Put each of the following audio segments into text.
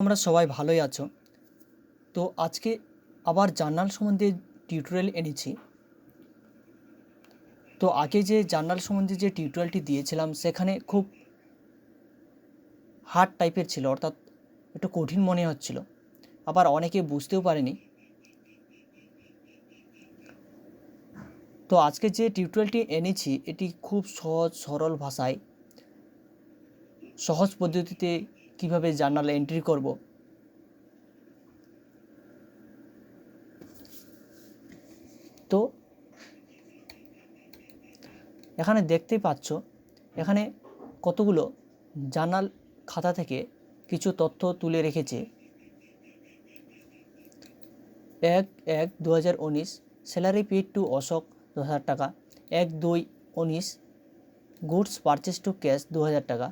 তোমরা সবাই ভালোই আছো। তো আজকে আবার জার্নাল সম্বন্ধে টিউটোরিয়াল এনেছি। তো আগে যে জার্নাল সম্বন্ধে যে টিউটোরিয়ালটি দিয়েছিলাম সেখানে খুব হার্ড টাইপের ছিল, অর্থাৎ একটু কঠিন মনে হচ্ছিল, আবার অনেকে বুঝতেও পারেনি। তো আজকে যে টিউটোরিয়ালটি এনেছি এটি খুব সহজ সরল ভাষায় সহজ পদ্ধতিতে কিভাবে জার্নাল এন্ট্রি করব তো এখানে দেখতেই পাচ্ছ, এখানে কতগুলো জার্নাল খাতা থেকে কিছু তথ্য তুলে রেখেছে। 1/1/2019 স্যালারি পেড টু অশোক 2000 টাকা। 1/2/19 গুডস পারচেস টু ক্যাশ 2000 টাকা।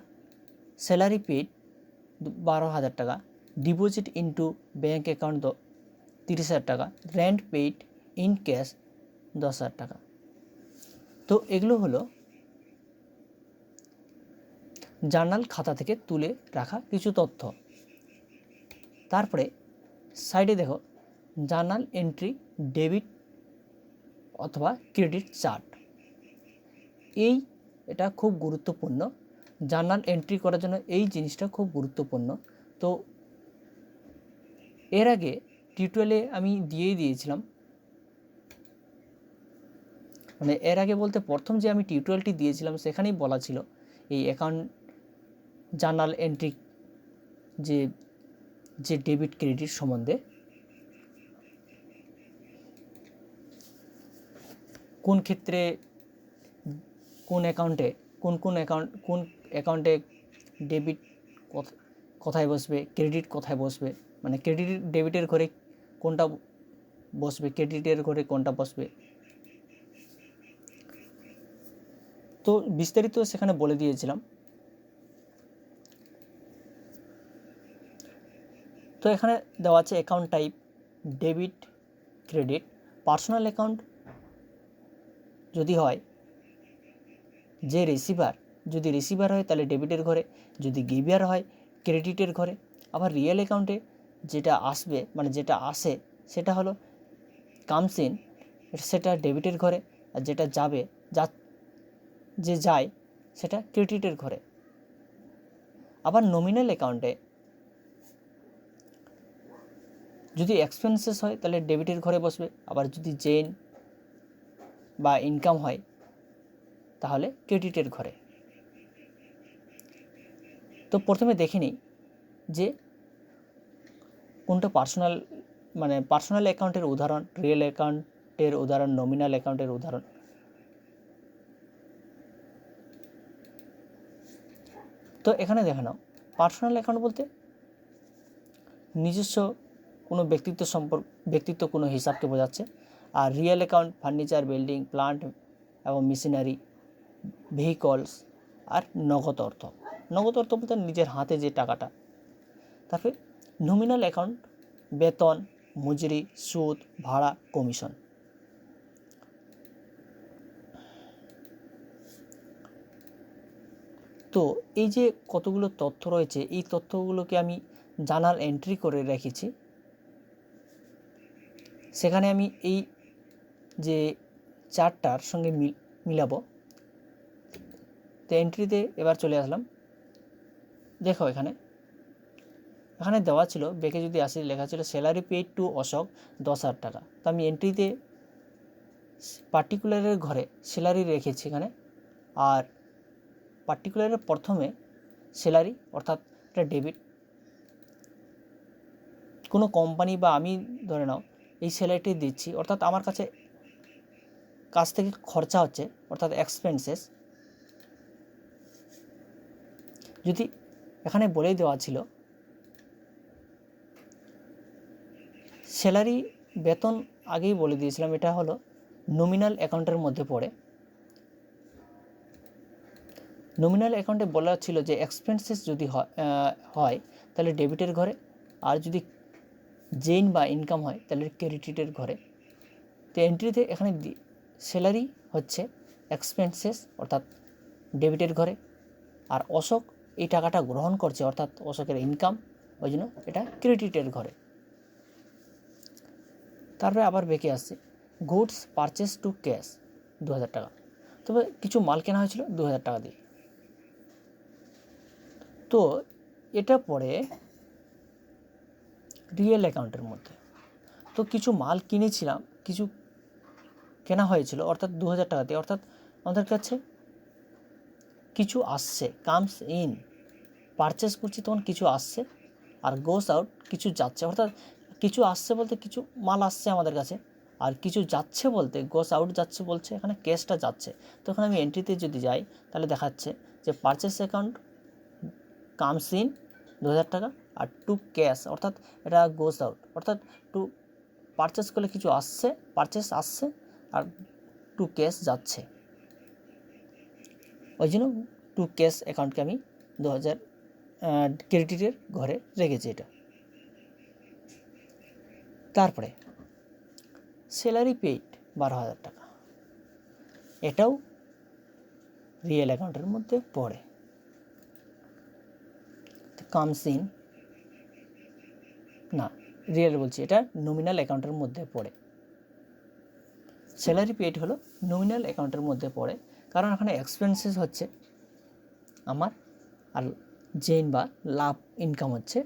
স্যালারি পেড 12,000 টাকা। ডিপোজিট ইনটু ব্যাঙ্ক অ্যাকাউন্ট 30,000 টাকা। রেন্ট পেড ইন ক্যাশ 10,000 টাকা। তো এগুলো হলো জার্নাল খাতা থেকে তুলে রাখা কিছু তথ্য। তারপরে সাইডে দেখো জার্নাল এন্ট্রি ডেবিট অথবা ক্রেডিট চার্ট। এটা খুব গুরুত্বপূর্ণ। জার্নাল এন্ট্রি করার জন্য এই জিনিসটা খুব গুরুত্বপূর্ণ। তো এর আগে টিউটোরিয়ালে আমি দিয়েছিলাম, মানে এর আগে বলতে প্রথম যে আমি টিউটোরিয়ালটি দিয়েছিলাম সেখানেই বলা ছিল এই অ্যাকাউন্ট জার্নাল এন্ট্রি যে ডেবিট ক্রেডিট সম্বন্ধে। কোন ক্ষেত্রে কোন অ্যাকাউন্টে ডেবিট কোথায় বসবে, ক্রেডিট কোথায় বসবে, মানে ক্রেডিট ডেবিটের ঘরে কোনটা বসবে, ক্রেডিটের ঘরে কোনটা বসবে, তো বিস্তারিত সেখানে বলে দিয়েছিলাম। তো এখানে দেওয়া আছে account type debit credit. Personal account যদি হয়, যে যদি রিসিভার হয় তাহলে ডেবিটের ঘরে, যদি গিভিয়ার হয় ক্রেডিটের ঘরে। আবার রিয়েল অ্যাকাউন্টে যেটা আসবে, মানে যেটা আসে সেটা হলো কামস ইন, সেটা ডেবিটের ঘরে, আর যেটা যায় সেটা ক্রেডিটের ঘরে। আবার নমিনাল অ্যাকাউন্টে যদি এক্সপেন্সেস হয় তাহলে ডেবিটের ঘরে বসবে, আবার যদি গেইন বা ইনকাম হয় তাহলে ক্রেডিটের ঘরে। তো প্রথমে দেখে নিই যে কোনটা পার্সোনাল অ্যাকাউন্টের উদাহরণ, রিয়েল অ্যাকাউন্টের উদাহরণ, নমিনাল অ্যাকাউন্টের উদাহরণ। তো এখানে দেখে নাও, পার্সোনাল অ্যাকাউন্ট বলতে নিজস্ব কোনো ব্যক্তিত্ব কোনো হিসাবকে বোঝাচ্ছে। আর real account furniture, building, plant এবং মেশিনারি, ভেহিকলস আর নগদ অর্থ বলতে নিজের হাতে যে টাকাটা। তারপরে নমিনাল অ্যাকাউন্ট বেতন, মজুরি, সুদ, ভাড়া, কমিশন। তো এই যে কতগুলো তথ্য রয়েছে, এই তথ্যগুলোকে আমি জার্নাল এন্ট্রি করে রেখেছি। সেখানে আমি এই যে চার্টটার সঙ্গে মিলাবো। তো এন্ট্রিতে এবার চলে আসলাম। দেখো এখানে দেওয়া ছিল, বেঁকে যদি আসি লেখা ছিল স্যালারি পেড টু অশোক 10,000 টাকা। তো আমি এন্ট্রিতে পার্টিকুলারের ঘরে স্যালারি রেখেছি এখানে, আর পার্টিকুলারের প্রথমে স্যালারি, অর্থাৎ এটা ডেবিট। কোনো কোম্পানি বা আমি ধরে নাও এই স্যালারিটি দিচ্ছি, অর্থাৎ আমার কাছ থেকে খরচা হচ্ছে, অর্থাৎ এক্সপেন্সেস। যদি এখানে বলেই দেওয়া ছিল স্যালারি, বেতন আগেই বলে দিয়েছিলাম, এটা হলো নমিনাল অ্যাকাউন্টের মধ্যে পড়ে। নমিনাল অ্যাকাউন্টে বলা ছিল যে এক্সপেন্সেস যদি হয় তাহলে ডেবিটের ঘরে, আর যদি গেইন বা ইনকাম হয় তাহলে ক্রেডিটের ঘরে। তো এন্ট্রিতে এখানে স্যালারি হচ্ছে এক্সপেন্সেস, অর্থাৎ ডেবিটের ঘরে, আর অশোক এই টাকাটা গ্রহণ করছে, অর্থাৎ অশোকের ইনকাম, ওই জন্য এটা ক্রেডিটের ঘরে। তারপরে আবার বেঁকে আসছে গুডস পারচেস টু ক্যাশ 2000 টাকা, তবে কিছু মাল কেনা হয়েছিল 2000 টাকা দিয়ে। তো এটা পড়ে রিয়েল অ্যাকাউন্টের মধ্যে। তো কিছু মাল কিনেছিলাম, কিছু কেনা হয়েছিল অর্থাৎ 2000 টাকা দিয়ে, অর্থাৎ আমাদের কাছে কিছু আসছে, কামস ইন, পারচেস করছি তখন কিছু আসছে, আর গোস আউট কিছু যাচ্ছে। অর্থাৎ কিছু আসছে বলতে কিছু মাল আসছে আমাদের কাছে, আর কিছু যাচ্ছে বলতে গোস আউট যাচ্ছে বলছে, এখানে ক্যাশটা যাচ্ছে। তো এখানে আমি এন্ট্রিতে যদি যাই তাহলে দেখাচ্ছে যে পারচেস অ্যাকাউন্ট কামস ইন 2000 টাকা, আর টু ক্যাশ অর্থাৎ এটা গোস আউট, অর্থাৎ টু পারচেস করলে কিছু আসছে, পারচেস আসছে, আর টু ক্যাশ যাচ্ছে। ওই জন্য টু ক্যাশ অ্যাকাউন্টকে আমি 2000 ক্রেডিটের ঘরে রেখেছি এটা। তারপরে স্যালারি পেইড 12,000 টাকা, এটাও রিয়েল অ্যাকাউন্টের মধ্যে পড়ে। কামস ইন না, রিয়েল বলছি, এটা নমিনাল অ্যাকাউন্টের মধ্যে পড়ে। স্যালারি পেইড হলো নমিনাল অ্যাকাউন্টের মধ্যে পড়ে, কারণ এখানে এক্সপেন্সেস হচ্ছে আমার, আর গেইন বা লাভ ইনকাম হচ্ছে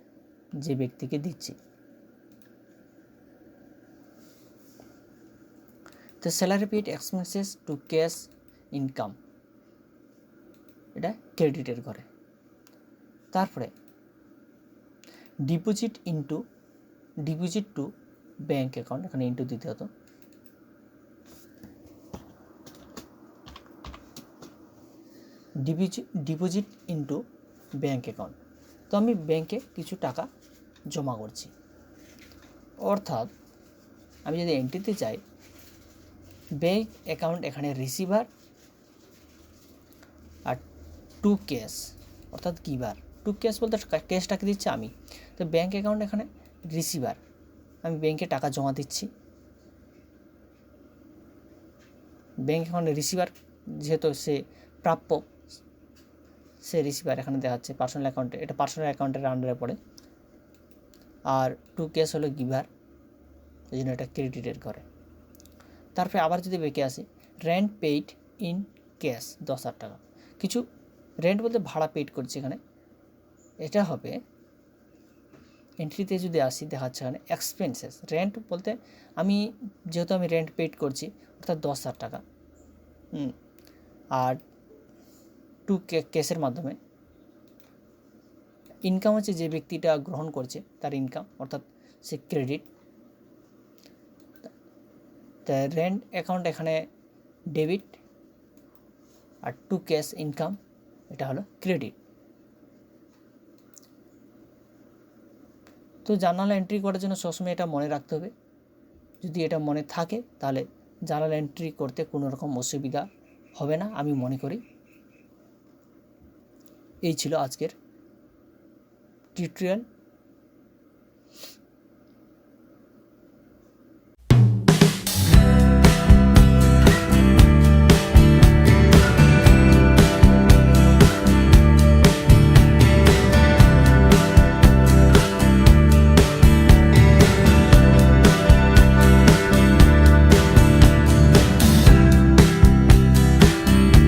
যে ব্যক্তিকে দিচ্ছি। তো salary paid expenses to cash income, এটা ক্রেডিটের ঘরে। তারপরে ডিপোজিট টু ব্যাঙ্ক অ্যাকাউন্ট, এখানে ইন্টু দিতে হতো। ডিপোজিট ইন্টু ব্যাঙ্ক অ্যাকাউন্ট, তো আমি ব্যাংকে কিছু টাকা জমা করছি। অর্থাৎ আমি যদি এন্ট্রিতে চাই, ব্যাঙ্ক অ্যাকাউন্ট এখানে রিসিভার, আর টু ক্যাশ অর্থাৎ গিভার। টু ক্যাশ বলতে ক্যাশটাকে দিচ্ছে আমি, তো ব্যাঙ্ক অ্যাকাউন্ট এখানে রিসিভার, আমি ব্যাংকে টাকা জমা দিচ্ছি। ব্যাঙ্ক অ্যাকাউন্টে রিসিভার যেহেতু সে প্রাপ্য, সে রিসিভার এখানে দেখাচ্ছে পার্সোনাল অ্যাকাউন্টে, এটা পার্সোনাল অ্যাকাউন্টের আন্ডারে পড়ে। আর টু ক্যাশ হলো গিভার, এই জন্য এটা ক্রেডিটের ঘরে। তারপরে আবার যদি বেঁকে আসি, রেন্ট পেইড ইন ক্যাশ 10,000 টাকা, কিছু রেন্ট বলতে ভাড়া পেইড করছি এখানে, এটা হবে এন্ট্রিতে যদি আসি দেখাচ্ছে এখানে এক্সপেন্সেস। রেন্ট বলতে আমি যেহেতু আমি রেন্ট পেইড করছি অর্থাৎ 10,000 টাকা, আর টু ক্যাশের মাধ্যমে ইনকাম হচ্ছে যে ব্যক্তিটা গ্রহণ করছে তার ইনকাম, অর্থাৎ সে ক্রেডিট। তা রেন্ট অ্যাকাউন্ট এখানে ডেবিট, আর টু ক্যাশ ইনকাম এটা হলো ক্রেডিট। তো জার্নাল এন্ট্রি করার জন্য সবসময় এটা মনে রাখতে হবে। যদি এটা মনে থাকে তাহলে জার্নাল এন্ট্রি করতে কোনো রকম অসুবিধা হবে না আমি মনে করি। এই ছিল আজকের টিউটোরিয়াল।